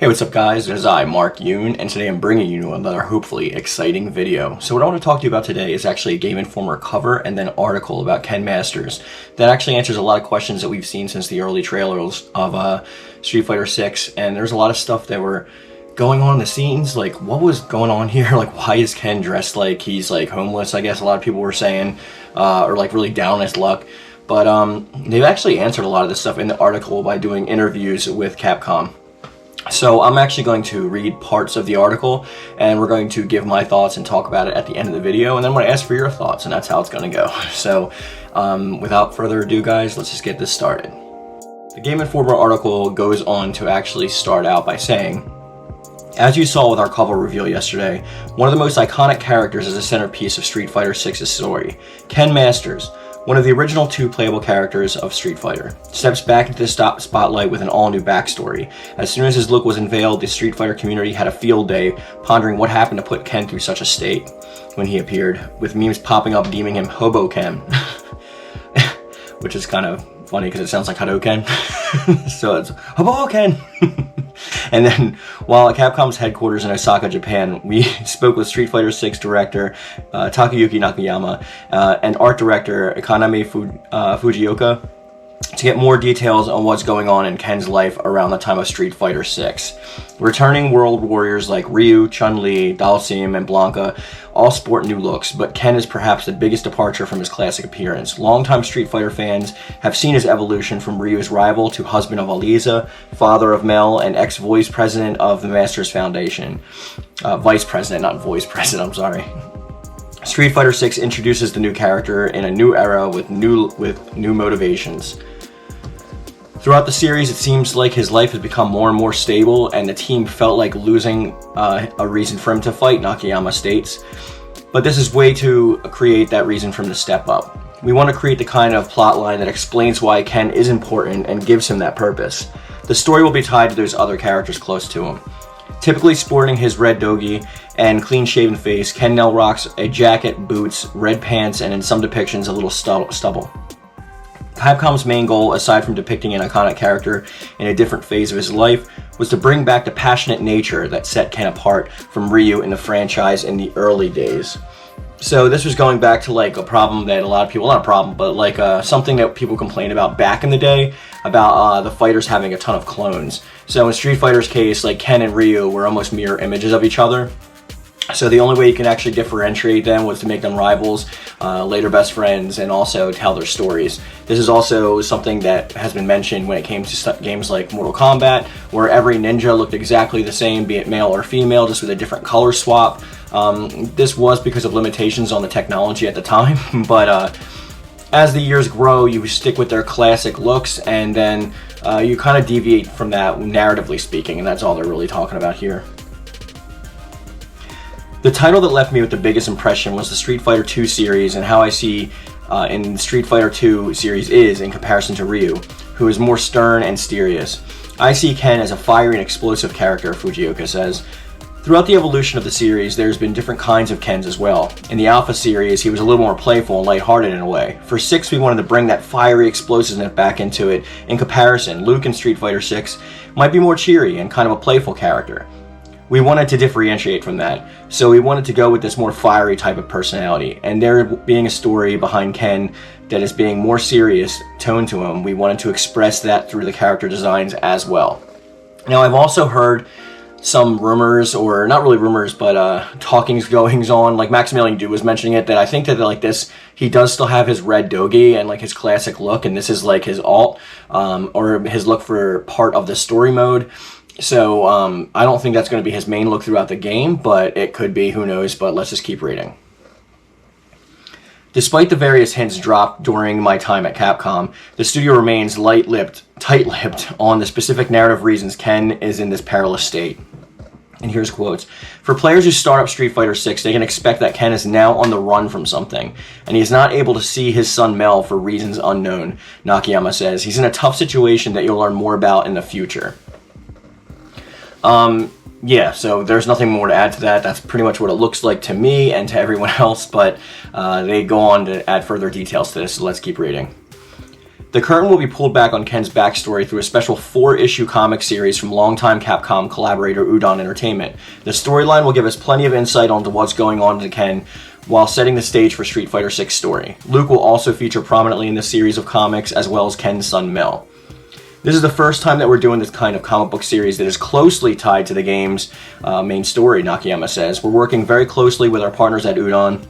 Hey, what's up guys? It is I, Mark Yoon, and today I'm bringing you another hopefully exciting video. So what I want to talk to you about today is actually a Game Informer cover and then article about Ken Masters that actually answers a lot of questions that we've seen since the early trailers of Street Fighter 6, and there's a lot of stuff that were going on in the scenes, like what was going on here, like why is Ken dressed like he's like homeless, I guess a lot of people were saying, or like really down on his luck. But they've actually answered a lot of this stuff in the article by doing interviews with Capcom. So I'm actually going to read parts of the article, and we're going to give my thoughts and talk about it at the end of the video, and then I'm going to ask for your thoughts, and that's how it's going to go. So without further ado guys, let's just get this started. The Game Informer article goes on to actually start out by saying, as you saw with our cover reveal yesterday, one of the most iconic characters is the centerpiece of Street Fighter 6's story. Ken Masters, one of the original two playable characters of Street Fighter, steps back into the spotlight with an all-new backstory. As soon as his look was unveiled, the Street Fighter community had a field day, pondering what happened to put Ken through such a state when he appeared, with memes popping up deeming him Hobo Ken, which is kind of funny because it sounds like Hadouken. So it's Hobo Ken. And then, while at Capcom's headquarters in Osaka, Japan, we spoke with Street Fighter 6 director Takayuki Nakayama and art director Kaname Fujioka to get more details on what's going on in Ken's life around the time of Street Fighter 6. Returning world warriors like Ryu, Chun-Li, Dalsim, and Blanca all sport new looks, but Ken is perhaps the biggest departure from his classic appearance. Longtime Street Fighter fans have seen his evolution from Ryu's rival to husband of Aliza, father of Mel, and ex-vice president of the Masters Foundation. Vice president, not voice president, I'm sorry. Street Fighter 6 introduces the new character in a new era with new motivations. Throughout the series, it seems like his life has become more and more stable, and the team felt like losing a reason for him to fight, Nakayama states. But this is way to create that reason for him to step up. We want to create the kind of plot line that explains why Ken is important and gives him that purpose. The story will be tied to those other characters close to him. Typically sporting his red dogi and clean-shaven face, Ken now rocks a jacket, boots, red pants, and in some depictions a little stubble. Capcom's main goal, aside from depicting an iconic character in a different phase of his life, was to bring back the passionate nature that set Ken apart from Ryu in the franchise in the early days. So this was going back to like a problem that a lot of people, not a problem, but like something that people complained about back in the day, about the fighters having a ton of clones. So in Street Fighter's case, like Ken and Ryu were almost mirror images of each other. So the only way you can actually differentiate them was to make them rivals, later best friends, and also tell their stories. This is also something that has been mentioned when it came to games like Mortal Kombat, where every ninja looked exactly the same, be it male or female, just with a different color swap. This was because of limitations on the technology at the time, but as the years grow, you stick with their classic looks, and then you kind of deviate from that, narratively speaking, and that's all they're really talking about here. The title that left me with the biggest impression was the Street Fighter 2 series, and how I see in Street Fighter 2 series is in comparison to Ryu, who is more stern and serious. I see Ken as a fiery and explosive character, Fujioka says. Throughout the evolution of the series, there's been different kinds of Kens as well. In the Alpha series, he was a little more playful and lighthearted in a way. For 6, we wanted to bring that fiery explosiveness back into it. In comparison, Luke in Street Fighter 6 might be more cheery and kind of a playful character. We wanted to differentiate from that, so we wanted to go with this more fiery type of personality, and there being a story behind Ken that is being more serious tone to him, we wanted to express that through the character designs as well. Now, I've also heard some rumors, or not really rumors, but talkings goings on, like Maximilian Du was mentioning it, that I think that like this, he does still have his red dogi and like his classic look, and this is like his alt, or his look for part of the story mode. So I don't think that's going to be his main look throughout the game, but it could be, who knows, but let's just keep reading. Despite the various hints dropped during my time at Capcom, the studio remains tight-lipped on the specific narrative reasons Ken is in this perilous state. And here's quotes. For players who start up Street Fighter 6, they can expect that Ken is now on the run from something, and he is not able to see his son Mel for reasons unknown, Nakayama says. He's in a tough situation that you'll learn more about in the future. Yeah, so there's nothing more to add to that. That's pretty much what it looks like to me and to everyone else, but they go on to add further details to this, so let's keep reading. The curtain will be pulled back on Ken's backstory through a special 4-issue comic series from longtime Capcom collaborator Udon Entertainment. The storyline will give us plenty of insight onto what's going on to Ken while setting the stage for Street Fighter 6 story. Luke will also feature prominently in this series of comics, as well as Ken's son Mel. This is the first time that we're doing this kind of comic book series that is closely tied to the game's main story, Nakayama says. We're working very closely with our partners at Udon.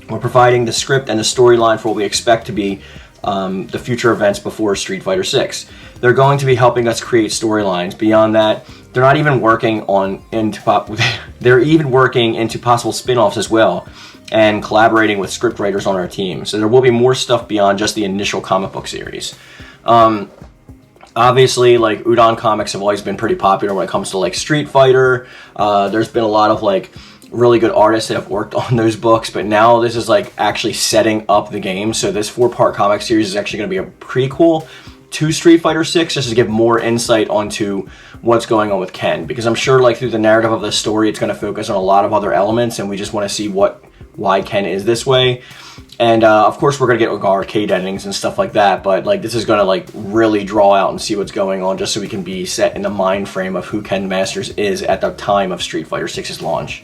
We're providing the script and the storyline for what we expect to be the future events before Street Fighter 6. They're going to be helping us create storylines. Beyond that, they're not even working they're even working into possible spin-offs as well, and collaborating with script writers on our team. So there will be more stuff beyond just the initial comic book series. Obviously, like, Udon comics have always been pretty popular when it comes to, like, Street Fighter. There's been a lot of, like, really good artists that have worked on those books, but now this is, like, actually setting up the game. So this 4-part comic series is actually going to be a prequel to Street Fighter 6, just to give more insight onto what's going on with Ken. Because I'm sure, like, through the narrative of the story, it's going to focus on a lot of other elements, and we just want to see why Ken is this way. And of course we're going to get like, arcade endings and stuff like that, but like this is going to like really draw out and see what's going on, just so we can be set in the mind frame of who Ken Masters is at the time of Street Fighter 6's launch.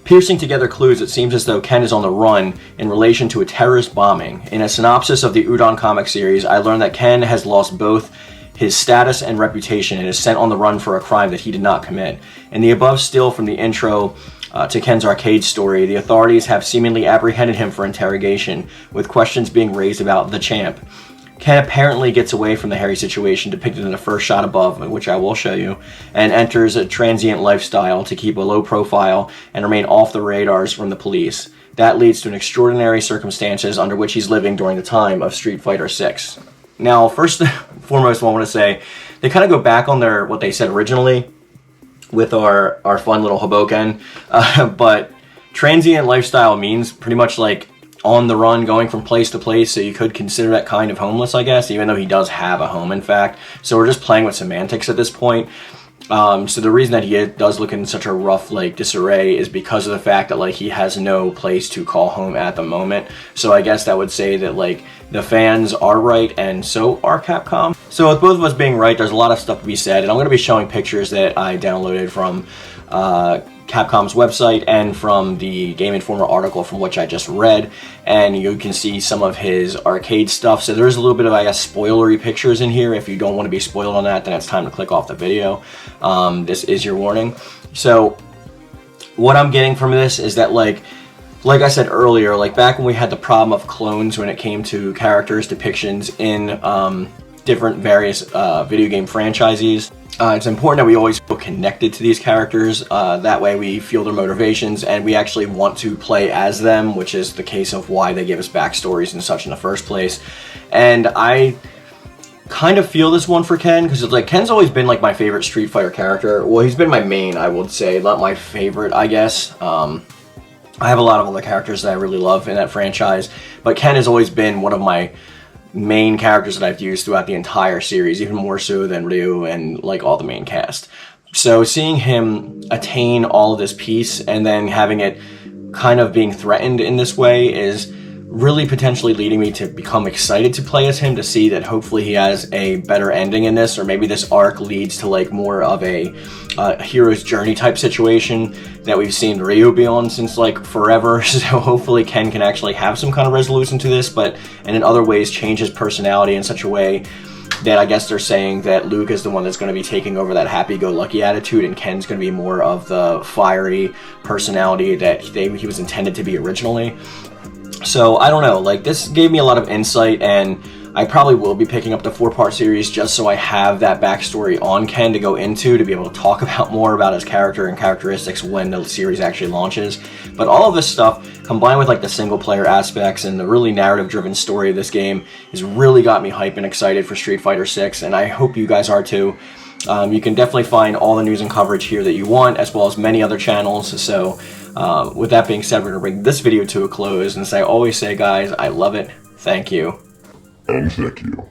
Piecing together clues, it seems as though Ken is on the run in relation to a terrorist bombing. In a synopsis of the Udon comic series, I learned that Ken has lost both his status and reputation and is sent on the run for a crime that he did not commit. In the above still from the intro to Ken's arcade story, the authorities have seemingly apprehended him for interrogation, with questions being raised about the champ. Ken apparently gets away from the hairy situation depicted in the first shot above, which I will show you, and enters a transient lifestyle to keep a low profile and remain off the radars from the police. That leads to an extraordinary circumstances under which he's living during the time of Street Fighter 6. Now, first and foremost, I want to say, they kind of go back on what they said originally with our fun little Hoboken, but transient lifestyle means pretty much like on the run, going from place to place, so you could consider that kind of homeless, I guess, even though he does have a home, in fact. So we're just playing with semantics at this point. So the reason that he does look in such a rough, like, disarray is because of the fact that, like, he has no place to call home at the moment. So I guess that would say that, like, the fans are right, and so are Capcom. So with both of us being right, there's a lot of stuff to be said, and I'm going to be showing pictures that I downloaded from Capcom's website and from the Game Informer article from which I just read, and you can see some of his arcade stuff. So there's a little bit of, I guess, spoilery pictures in here. If you don't want to be spoiled on that, then it's time to click off the video. This is your warning. So what I'm getting from this is that, like I said earlier, like back when we had the problem of clones when it came to characters depictions in different various video game franchises, it's important that we always feel connected to these characters. That way we feel their motivations and we actually want to play as them, which is the case of why they give us backstories and such in the first place. And I kind of feel this one for Ken, because like Ken's always been like my favorite Street Fighter character. Well, he's been my main, I would say, not my favorite, I guess. I have a lot of other characters that I really love in that franchise, but Ken has always been one of my main characters that I've used throughout the entire series, even more so than Ryu and like all the main cast. So seeing him attain all of this peace and then having it kind of being threatened in this way is really potentially leading me to become excited to play as him, to see that hopefully he has a better ending in this, or maybe this arc leads to like more of a hero's journey type situation that we've seen Ryu be on since like forever. So hopefully Ken can actually have some kind of resolution to this, but and in other ways change his personality in such a way that I guess they're saying that Luke is the one that's going to be taking over that happy-go-lucky attitude, and Ken's going to be more of the fiery personality that he was intended to be originally. So, I don't know, like, this gave me a lot of insight, and I probably will be picking up the 4-part series just so I have that backstory on Ken to go into, to be able to talk about more about his character and characteristics when the series actually launches. But all of this stuff, combined with, like, the single-player aspects and the really narrative-driven story of this game, has really got me hyped and excited for Street Fighter 6, and I hope you guys are too. You can definitely find all the news and coverage here that you want, as well as many other channels. So with that being said, we're going to bring this video to a close. And as I always say, guys, I love it. Thank you. And thank you.